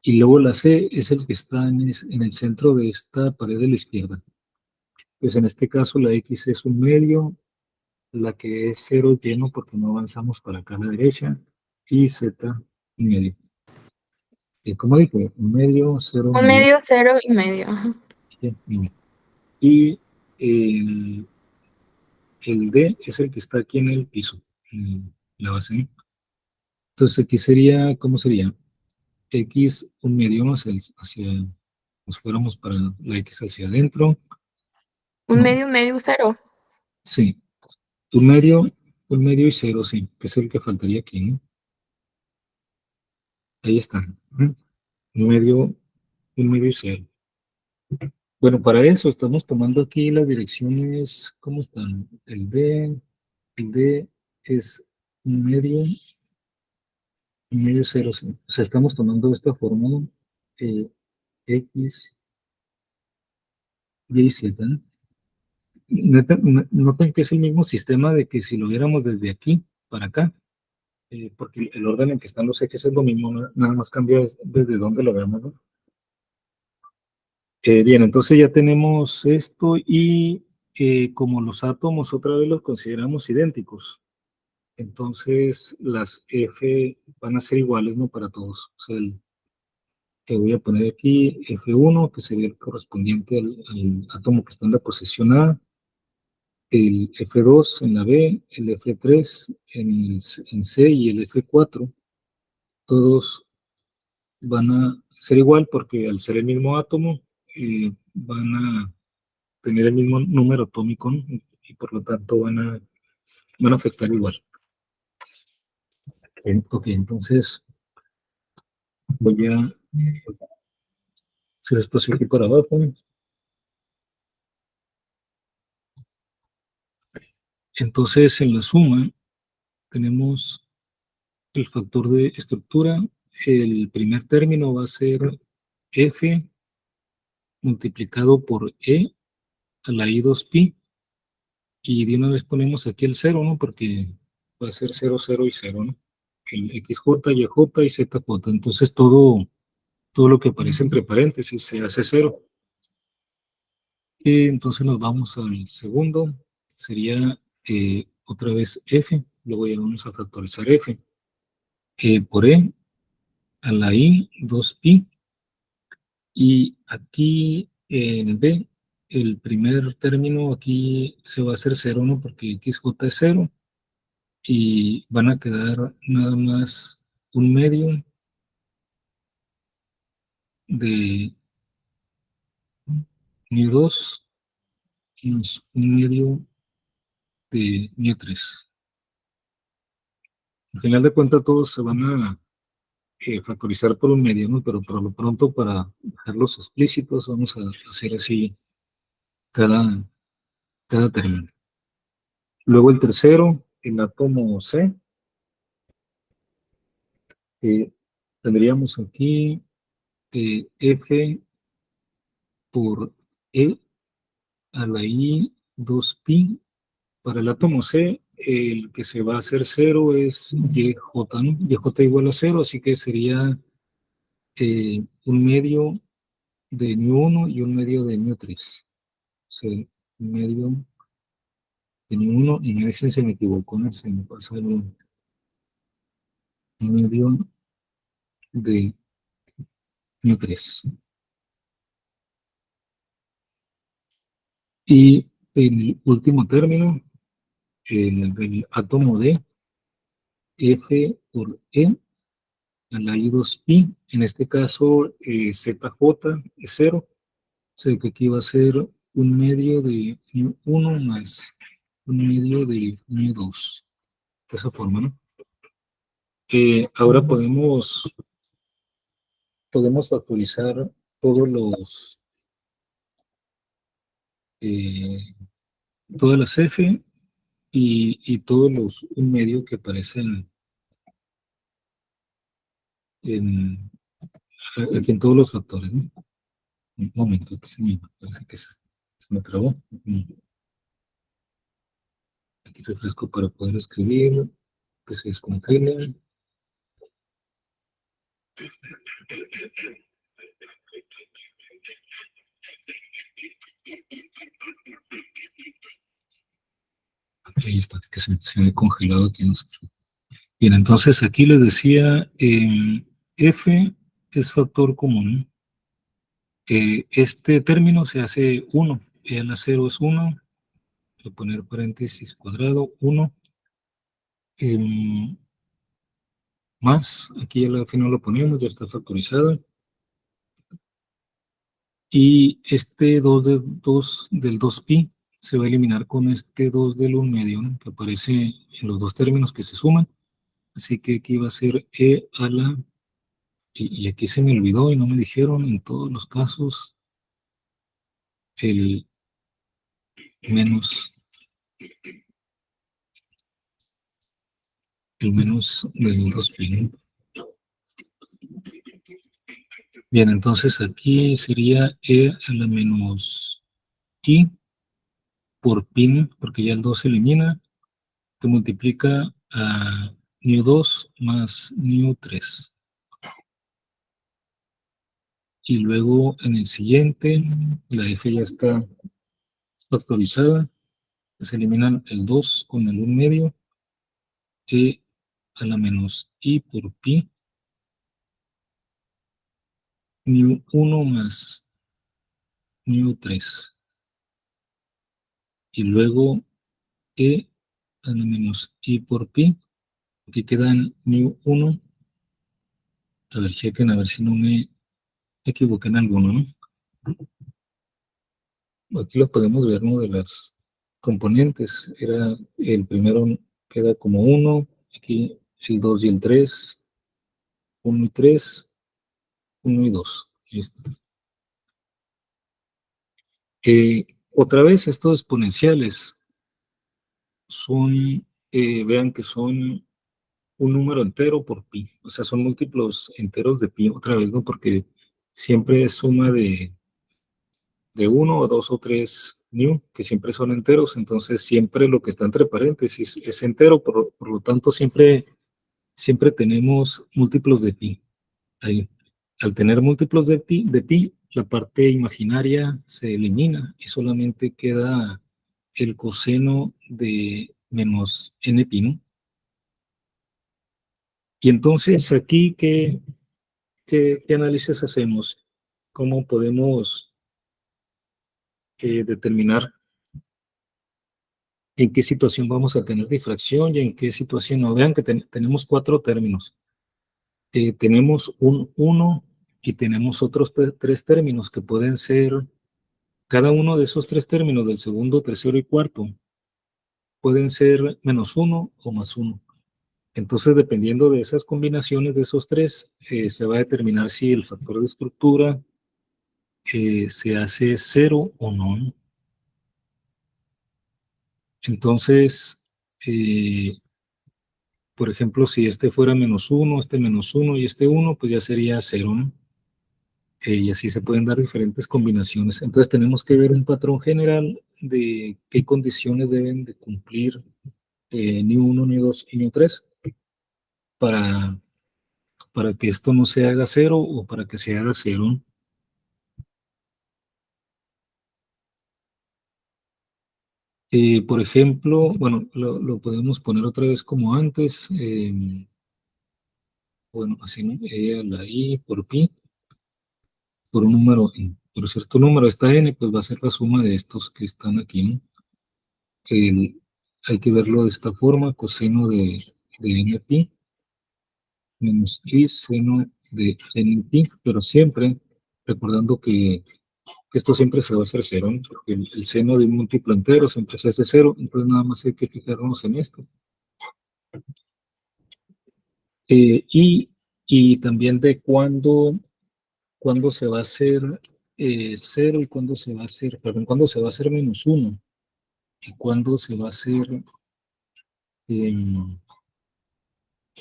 Y luego la C es el que está en el centro de esta pared de la izquierda. Pues en este caso la X es un medio, la que es 0 lleno porque no avanzamos para acá a la derecha, y Z un medio. ¿Cómo dije? Un medio, 0 un medio. medio, 0 y medio. Ajá. Y el D es el que está aquí en el piso, en la base. Entonces aquí sería, ¿cómo sería? X un medio, ¿no? Hacia, nos fuéramos para la X hacia adentro. Un No, medio, 0. sí, un medio y 0, sí, que es el que faltaría aquí, ¿no? Ahí está. ¿No? Un medio y 0. Bueno, para eso estamos tomando aquí las direcciones, ¿cómo están? El D es un medio 0, sí. O sea, estamos tomando esta fórmula X, Y, Z, ¿no? Noten que es el mismo sistema de que si lo viéramos desde aquí para acá, porque el orden en que están los ejes es lo mismo, nada más cambia desde dónde lo veamos, ¿no? Bien, entonces ya tenemos esto y como los átomos otra vez los consideramos idénticos, entonces las F van a ser iguales, ¿no? Para todos. O sea, que voy a poner aquí F1, que sería el correspondiente al átomo que está en la posición A, el F2 en la B, el F3 en C y el F4, todos van a ser igual porque al ser el mismo átomo, van a tener el mismo número atómico, ¿no? Y por lo tanto van a afectar igual. Ok, entonces voy a hacer espacio aquí para abajo. Entonces en la suma tenemos el factor de estructura. El primer término va a ser F multiplicado por E a la I2pi. Y de una vez ponemos aquí el 0, ¿no? Porque va a ser 0, 0 y 0, ¿no? El XJ, YJ y ZJ. Entonces todo lo que aparece entre paréntesis se hace 0. Y entonces nos vamos al segundo. Sería otra vez F. Luego ya vamos a factorizar F. Por E a la I 2pi. Y aquí en B, el primer término aquí se va a hacer 0, ¿no? Porque XJ es 0. Y van a quedar nada más un medio de μ2 más un medio de μ3. Al final de cuentas todos se van a factorizar por un medio, ¿no? Pero por lo pronto para dejarlos explícitos vamos a hacer así cada, cada término. Luego el tercero, el átomo C, tendríamos aquí F por E a la I 2pi. Para el átomo C, el que se va a hacer 0 es YJ, ¿no? YJ igual a 0, así que sería un medio de μ1 y un medio de μ3. O sea, un medio de μ1 y me dicen si me equivoco, ¿no? Se me pasa el un medio de nu3. Y el último término, el átomo de F por E a la I2pi, en este caso ZJ es 0, o sea que aquí va a ser un medio de nu1 más un medio de nu2, de esa forma, ¿no? Ahora podemos factorizar todos los, eh, todas las F y todos los un medio que aparecen en, aquí en todos los factores, ¿no? Un momento, que parece que se me trabó. Aquí refresco para poder escribir, que se descongele. Ahí está, que se me ha congelado aquí. No sé. Bien, entonces aquí les decía, F es factor común. Este término se hace 1, y a la 0 es 1, voy a poner paréntesis cuadrado, 1, más, aquí al final lo ponemos, ya está factorizado. Y este 2 del 2pi se va a eliminar con este 2 del 1 medio, ¿no? Que aparece en los dos términos que se suman. Así que aquí va a ser e a la, y aquí se me olvidó y no me dijeron en todos los casos, el menos del 2pi, ¿no? Bien, entonces aquí sería e a la menos i por pi, porque ya el 2 se elimina, que multiplica a nu2 más nu3. Y luego en el siguiente, la f ya está factorizada, se eliminan el 2 con el 1 medio, e a la menos i por pi, nu1 más nu3. Y luego e a la menos i por pi, aquí quedan nu1. A ver, chequen a ver si no me equivoqué en alguno, ¿no? Aquí lo podemos ver, ¿no? De las componentes. Era el primero, queda como 1, aquí el 2 y el 3, 1 y 3, 1 y 2. Listo. Otra vez, estos exponenciales son, vean que son un número entero por pi, o sea, son múltiplos enteros de pi, otra vez, ¿no? Porque siempre es suma de 1 o 2 o 3 new, que siempre son enteros, entonces siempre lo que está entre paréntesis es entero, por lo tanto siempre tenemos múltiplos de pi ahí. Al tener múltiplos de pi, la parte imaginaria se elimina y solamente queda el coseno de menos n pi, ¿no? Y entonces aquí, ¿qué análisis hacemos? ¿Cómo podemos determinar en qué situación vamos a tener difracción y en qué situación no? Vean que tenemos 4 términos. Tenemos un 1 y tenemos otros 3 términos que pueden ser, cada uno de esos 3 términos del segundo, tercero y cuarto, pueden ser menos 1 o más 1. Entonces, dependiendo de esas combinaciones de esos 3, se va a determinar si el factor de estructura se hace 0 o no. Entonces, por ejemplo, si este fuera menos 1, este menos 1 y este 1, pues ya sería 0, ¿no? Y así se pueden dar diferentes combinaciones. Entonces tenemos que ver un patrón general de qué condiciones deben de cumplir ni 1, ni 2 y ni 3 para, para que esto no se haga 0 o para que se haga 0. Por ejemplo, bueno, lo podemos poner otra vez como antes. bueno, así, ¿no? E a la I por pi, por un número, por cierto número, esta n, pues va a ser la suma de estos que están aquí, ¿no? Hay que verlo de esta forma, coseno de n pi menos i seno de n pi, pero siempre recordando que esto siempre se va a hacer cero, ¿no? Porque el seno de un múltiplo entero siempre se hace cero, entonces nada más hay que fijarnos en esto. Y también de cuándo se va a hacer cero y cuándo se va a hacer, perdón, cuándo se va a hacer menos uno y cuándo se va a hacer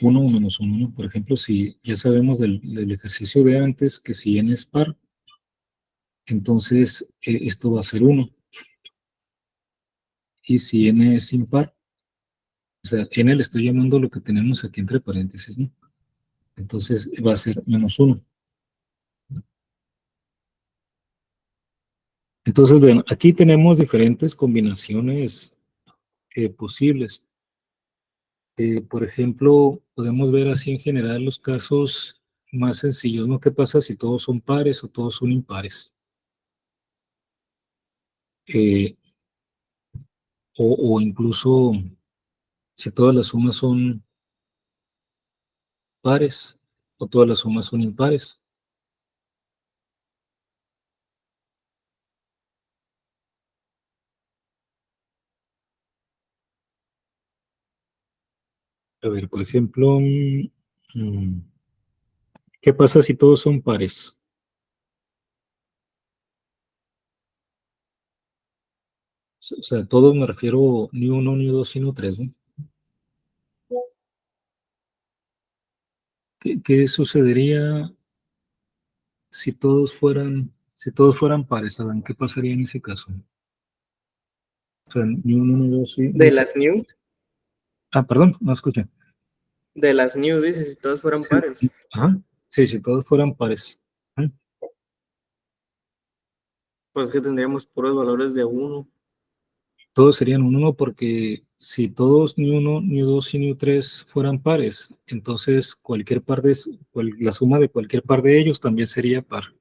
uno o menos uno, ¿no? Por ejemplo, si ya sabemos del ejercicio de antes que si n es par, entonces esto va a ser 1. Y si n es impar, o sea, n le estoy llamando lo que tenemos aquí entre paréntesis, ¿no? Entonces va a ser menos 1. Entonces, bueno, aquí tenemos diferentes combinaciones posibles. Por ejemplo, podemos ver así en general los casos más sencillos, ¿no? ¿Qué pasa si todos son pares o todos son impares? Eh, o incluso si todas las sumas son pares o todas las sumas son impares. A ver, por ejemplo, ¿qué pasa si todos son pares? O sea, todos me refiero ni uno, ni dos, sino tres, ¿no? ¿Qué sucedería si todos fueran pares? ¿Saben qué pasaría en ese caso? O sea, ni uno, ni dos, De las new, perdón, no escuché. dices, si todos fueran Sí, pares. ajá. Sí, si todos fueran pares. ¿Eh? Pues que tendríamos puros valores de 1. Todos serían un uno porque si todos ni uno, ni dos y ni tres fueran pares, entonces la suma de cualquier par de ellos también sería par.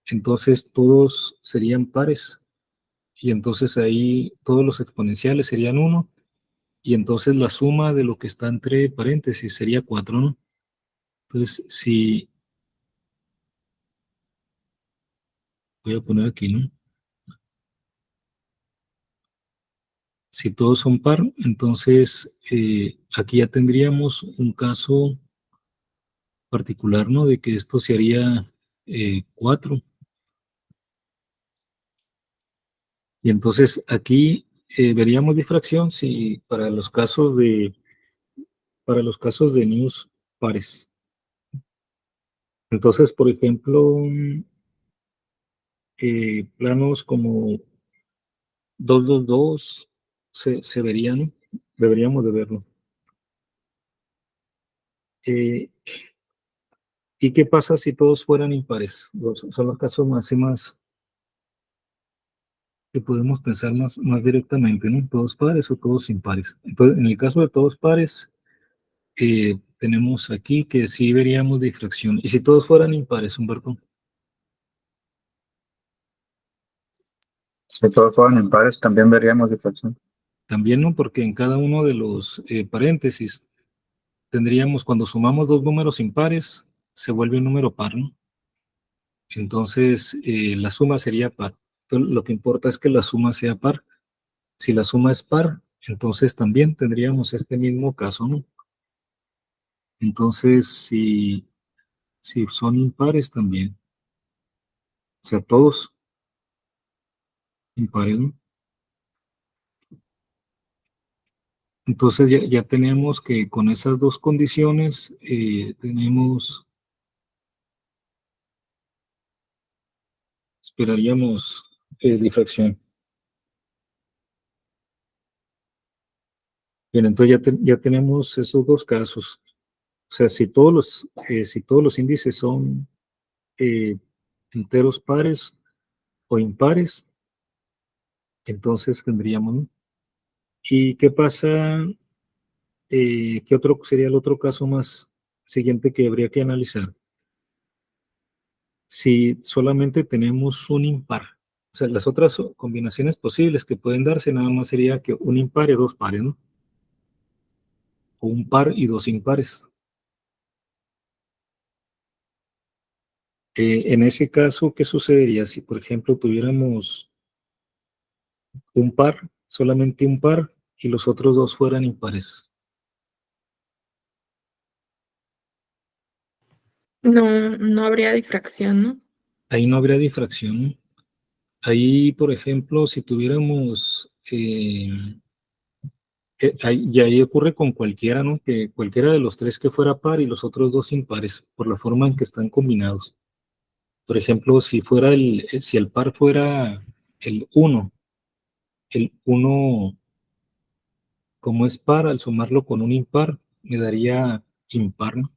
Entonces todos serían pares y entonces ahí todos los exponenciales serían 1 y entonces la suma de lo que está entre paréntesis sería 4, ¿no? Entonces, si voy a poner aquí, ¿no? Si todos son par, entonces aquí ya tendríamos un caso particular, ¿no? De que esto se haría 4. Y entonces aquí veríamos difracción si para los casos de news pares. Entonces, por ejemplo, planos como 2, 2, 2 se verían, ¿no? Deberíamos de verlo. ¿Y qué pasa si todos fueran impares? Son los casos más que podemos pensar más directamente, ¿no? Todos pares o todos impares. Entonces, en el caso de todos pares, tenemos aquí que sí veríamos difracción. ¿Y si todos fueran impares, Humberto? Si todos fueran impares, también veríamos difracción. También no, porque en cada uno de los paréntesis tendríamos, cuando sumamos dos números impares, se vuelve un número par, ¿no? Entonces, la suma sería par. Entonces, lo que importa es que la suma sea par. Si la suma es par, entonces también tendríamos este mismo caso, ¿no? Entonces, si son impares también, o sea, todos impares, ¿no? Entonces ya tenemos que con esas dos condiciones esperaríamos difracción. Bien, entonces ya tenemos esos dos casos. O sea, si todos los índices son enteros pares o impares, entonces tendríamos, ¿no? ¿Y qué pasa? ¿Qué otro sería el otro caso más siguiente que habría que analizar. Si solamente tenemos un impar, o sea, las otras combinaciones posibles que pueden darse nada más sería que un impar y dos pares, ¿no? O un par y dos impares. En ese caso, ¿qué sucedería si, por ejemplo, tuviéramos un par, solamente un par, y los otros dos fueran impares? No, no habría difracción, ¿no? Ahí no habría difracción. Ahí, por ejemplo, si tuviéramos, y ahí ocurre con cualquiera, ¿no? Que cualquiera de los tres que fuera par y los otros dos impares, por la forma en que están combinados. Por ejemplo, si el par fuera el uno como es par, al sumarlo con un impar, me daría impar, ¿no?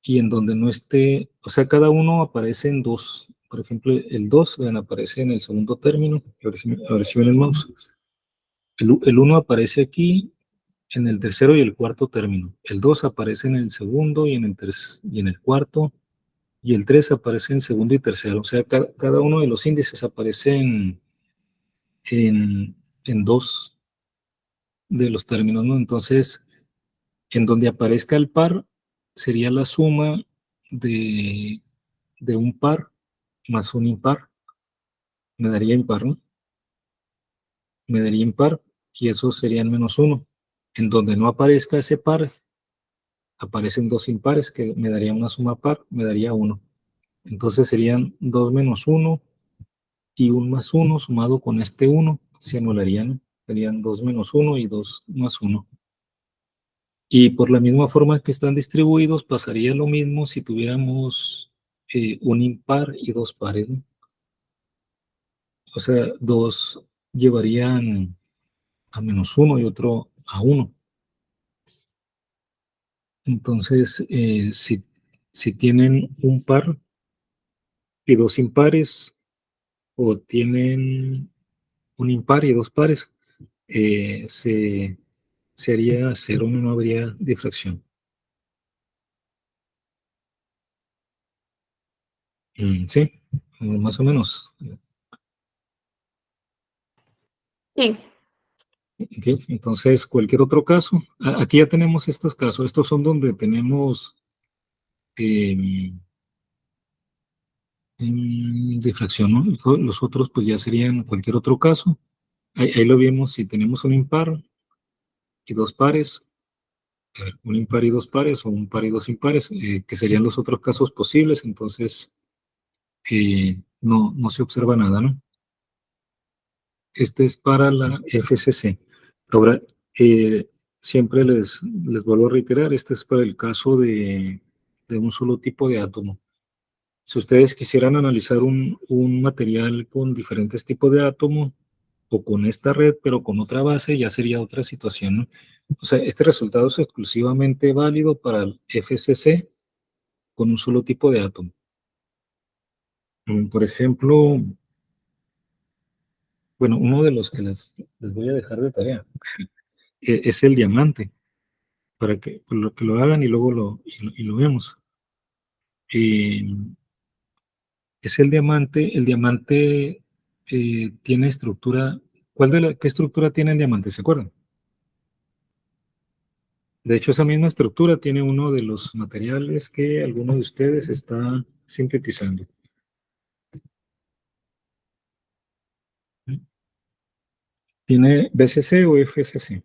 Y en donde no esté, o sea, cada uno aparece en dos. Por ejemplo, el 2 aparece en el segundo término. A ver si ven el mouse. El 1 aparece aquí en el tercero y el cuarto término. El 2 aparece en el segundo y en el cuarto. Y el 3 aparece en segundo y tercero. O sea, cada uno de los índices aparece en, en dos de los términos, ¿no? Entonces, en donde aparezca el par, sería la suma de, de un par más un impar. Me daría impar, ¿no? Me daría impar y eso serían menos uno. En donde no aparezca ese par, aparecen dos impares que me daría una suma par, me daría uno. Entonces serían 2 menos uno y un más uno sumado con este uno se anularían. Serían 2 menos uno y 2 más uno. Y por la misma forma que están distribuidos, pasaría lo mismo si tuviéramos un impar y dos pares, ¿no? O sea, dos llevarían a menos uno y otro a uno. Entonces, si tienen un par y dos impares, o tienen un impar y dos pares, se haría cero, no habría difracción. Sí, más o menos. Sí, Ok, entonces, cualquier otro caso, aquí ya tenemos estos casos, estos son donde tenemos difracción, ¿no? Los otros pues ya serían cualquier otro caso. Ahí lo vemos si tenemos un impar y dos pares, un impar y dos pares o un par y dos impares, que serían los otros casos posibles, entonces no se observa nada, ¿no? Este es para la FCC. Ahora, siempre les vuelvo a reiterar, este es para el caso de un solo tipo de átomo. Si ustedes quisieran analizar un material con diferentes tipos de átomos o con esta red, pero con otra base, ya sería otra situación, ¿no? O sea, este resultado es exclusivamente válido para el FCC con un solo tipo de átomo. Por ejemplo, bueno, uno de los que les voy a dejar de tarea es el diamante, para que lo hagan y luego lo vemos. Eh, es el diamante. El diamante tiene estructura. ¿Qué estructura tiene el diamante? ¿Se acuerdan? De hecho, esa misma estructura tiene uno de los materiales que alguno de ustedes está sintetizando. ¿Tiene BCC o FCC?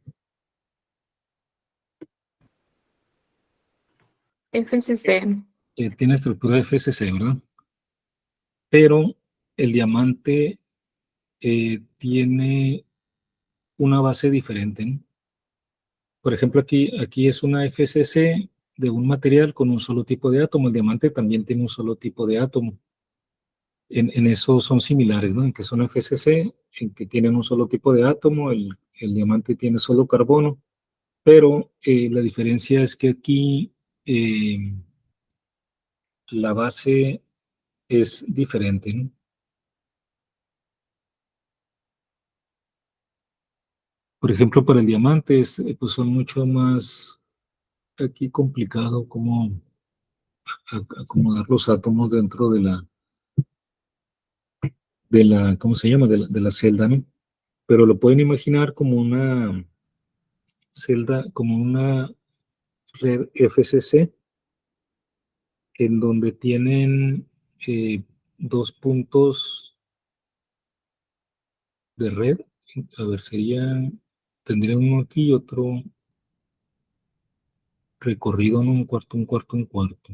FCC. Tiene estructura FCC, ¿verdad? Pero el diamante tiene una base diferente, ¿no? Por ejemplo, aquí es una FCC de un material con un solo tipo de átomo. El diamante también tiene un solo tipo de átomo. En eso son similares, ¿no? En que son FCC, en que tienen un solo tipo de átomo. El diamante tiene solo carbono, pero la diferencia es que aquí la base es diferente, ¿no? Por ejemplo, para el diamante pues son mucho más aquí complicado cómo acomodar los átomos dentro de la, ¿cómo se llama? De la celda, ¿no? Pero lo pueden imaginar como una celda, como una red FCC, en donde tienen dos puntos de red. A ver, tendría uno aquí y otro recorrido en un cuarto, un cuarto, un cuarto.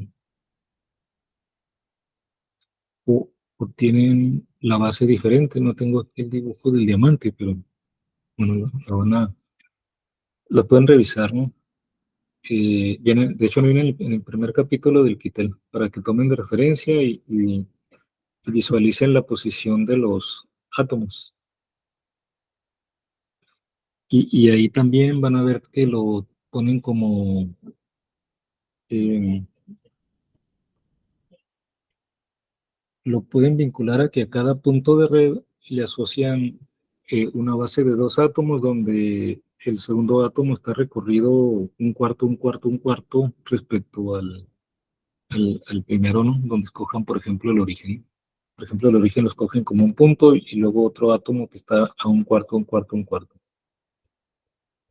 O tienen la base diferente. No tengo aquí el dibujo del diamante, pero bueno, la pueden revisar, ¿no? De hecho, viene en el primer capítulo del Quitel, para que tomen de referencia y visualicen la posición de los átomos. Y ahí también van a ver que lo ponen como lo pueden vincular a que a cada punto de red le asocian una base de dos átomos donde el segundo átomo está recorrido un cuarto, un cuarto, un cuarto respecto al primero, ¿no? Donde escojan, por ejemplo, el origen. Por ejemplo, el origen lo escogen como un punto y luego otro átomo que está a un cuarto, un cuarto, un cuarto.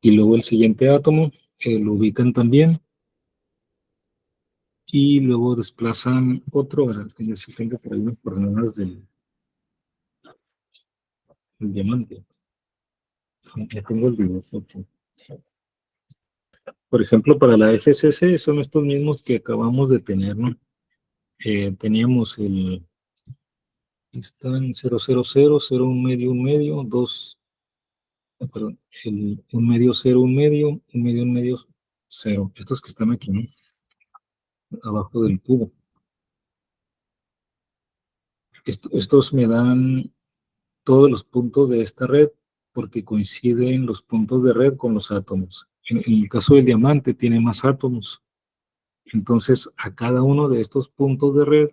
Y luego el siguiente átomo lo ubican también y luego desplazan otro, que yo sí tengo por ahí unas coordenadas del diamante. Ya tengo el dibujo aquí. Por ejemplo, para la FCC son estos mismos que acabamos de tener, ¿no? Teníamos están 000, 0, un medio, 2, perdón, un medio, 0, un medio, 0. Estos que están aquí, ¿no? Abajo del cubo. Estos me dan todos los puntos de esta red porque coinciden los puntos de red con los átomos. En el caso del diamante tiene más átomos. Entonces, a cada uno de estos puntos de red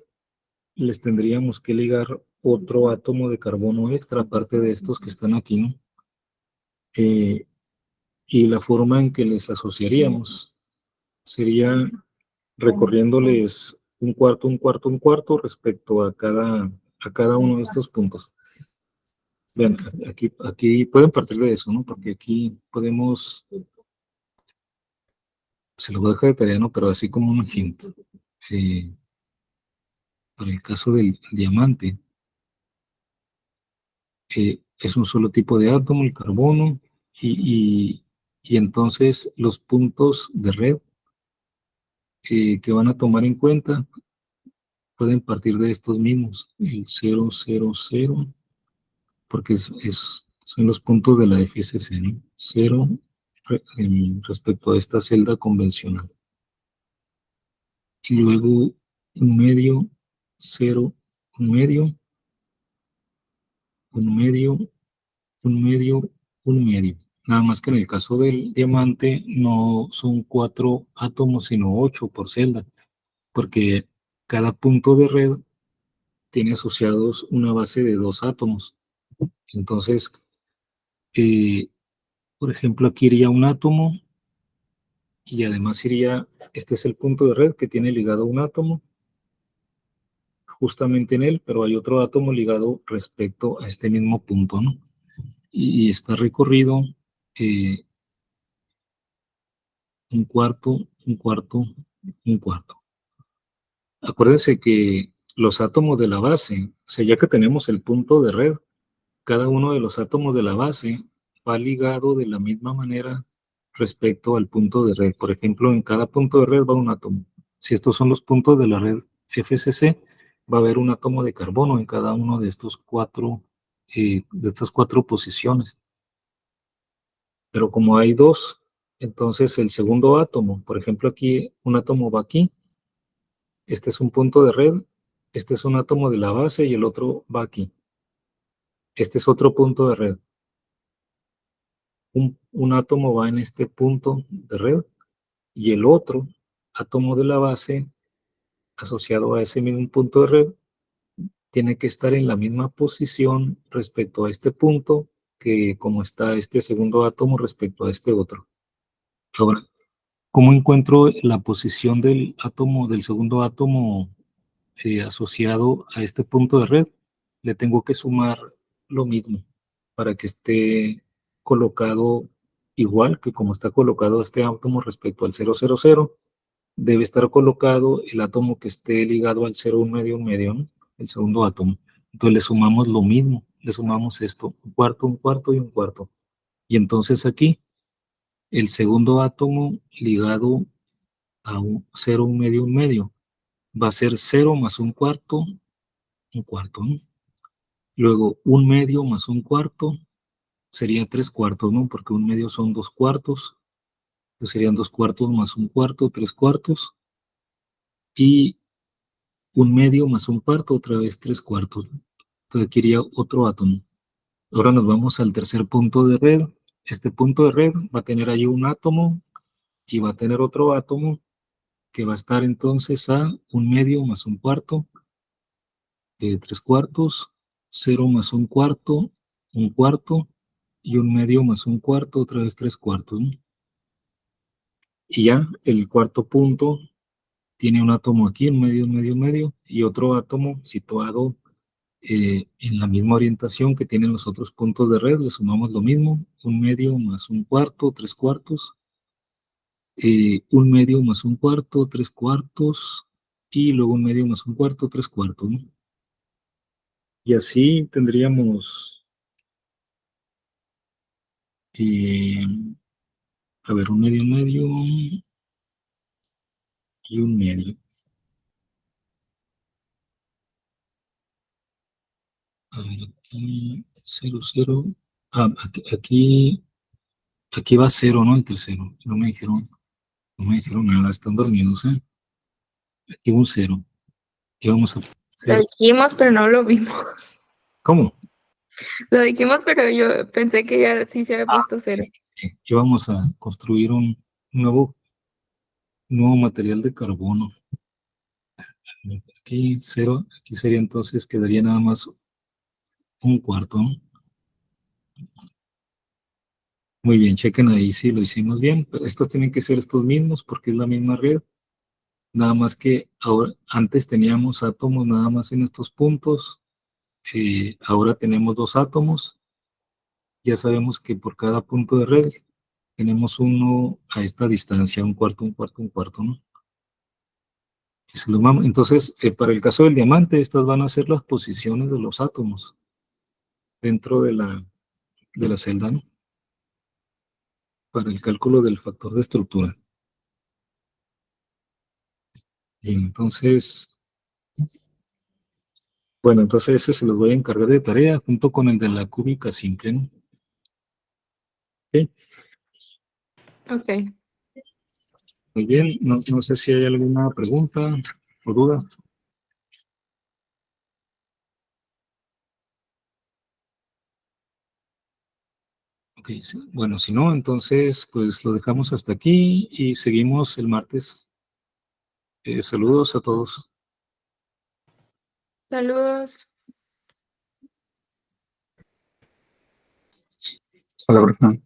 les tendríamos que ligar otro átomo de carbono extra, aparte de estos que están aquí, ¿no? Y la forma en que les asociaríamos sería recorriéndoles un cuarto, un cuarto, un cuarto respecto a cada uno de estos puntos. Vean, aquí pueden partir de eso, ¿no? Porque aquí podemos, se lo voy a dejar de tarea, ¿no? Pero así como un hint. Para el caso del diamante, es un solo tipo de átomo, el carbono, y entonces los puntos de red que van a tomar en cuenta pueden partir de estos mismos, el 0, 0, 0, porque son los puntos de la FCC, ¿no? 0 respecto a esta celda convencional. Y luego un medio, 0, un medio, un medio, un medio, un medio. Nada más que en el caso del diamante no son 4 átomos, sino 8 por celda, porque cada punto de red tiene asociados una base de 2 átomos. Entonces, eh, por ejemplo, aquí iría un átomo y además este es el punto de red que tiene ligado un átomo justamente en él, pero hay otro átomo ligado respecto a este mismo punto, ¿no? Y está recorrido eh, un cuarto, un cuarto, un cuarto. Acuérdense que los átomos de la base, o sea, ya que tenemos el punto de red, cada uno de los átomos de la base va ligado de la misma manera respecto al punto de red. Por ejemplo, en cada punto de red va un átomo. Si estos son los puntos de la red FCC, va a haber un átomo de carbono en cada uno de estas cuatro posiciones. Pero como hay dos, entonces el segundo átomo, por ejemplo, aquí un átomo va aquí, este es un punto de red, este es un átomo de la base y el otro va aquí. Este es otro punto de red. Un átomo va en este punto de red y el otro átomo de la base asociado a ese mismo punto de red tiene que estar en la misma posición respecto a este punto que como está este segundo átomo respecto a este otro. Ahora, ¿Cómo encuentro la posición del átomo, del segundo átomo asociado a este punto de red? Le tengo que sumar lo mismo para que esté colocado igual que como está colocado este átomo respecto al 000, debe estar colocado el átomo que esté ligado al 0, un medio, ¿no? El segundo átomo. Entonces le sumamos lo mismo, le sumamos esto, un cuarto y un cuarto. Y entonces aquí, el segundo átomo ligado a un 0, un medio, va a ser 0 más un cuarto, ¿no? Luego, un medio más un cuarto sería 3/4, ¿no? Porque un medio son 2/4, entonces serían 2/4 más un cuarto, 3/4, y un medio más un cuarto, otra vez 3/4. Entonces aquí iría otro átomo. Ahora nos vamos al tercer punto de red. Este punto de red va a tener ahí un átomo y va a tener otro átomo que va a estar entonces a un medio más un cuarto, 3/4, 0 más un cuarto, y un medio más un cuarto, otra vez 3/4, ¿no? Y ya el cuarto punto tiene un átomo aquí, un medio, y otro átomo situado en la misma orientación que tienen los otros puntos de red. Le sumamos lo mismo, un medio más un cuarto, 3/4, un medio más un cuarto, 3/4, y luego un medio más un cuarto, 3/4, ¿no? Y así tendríamos, eh, a ver, un medio y un medio. A ver, aquí, 0, 0. Aquí va 0, ¿no? El tercero. No me dijeron nada, están dormidos, ¿eh? Aquí un 0. Y vamos a Lo 0. dijimos, pero no lo vimos. ¿Cómo? Lo dijimos, pero yo pensé que ya sí se había puesto 0. Sí, y vamos a construir un nuevo material de carbono. Aquí 0, aquí sería entonces, quedaría nada más un cuarto, ¿no? Muy bien, chequen ahí si lo hicimos bien. Pero estos tienen que ser estos mismos porque es la misma red. Nada más que ahora, antes teníamos átomos nada más en estos puntos. Ahora tenemos 2 átomos. Ya sabemos que por cada punto de red tenemos uno a esta distancia, un cuarto, ¿no? Y se lo vamos- Entonces, para el caso del diamante, estas van a ser las posiciones de los átomos dentro de la celda, ¿no? Para el cálculo del factor de estructura. Bien, entonces, bueno, entonces ese se los voy a encargar de tarea junto con el de la cúbica simple, ¿no? Ok, Ok. muy bien, no sé si hay alguna pregunta o duda. Ok, sí. Bueno, si no, entonces pues lo dejamos hasta aquí y seguimos el martes. Saludos a todos. Saludos. Hasta la próxima.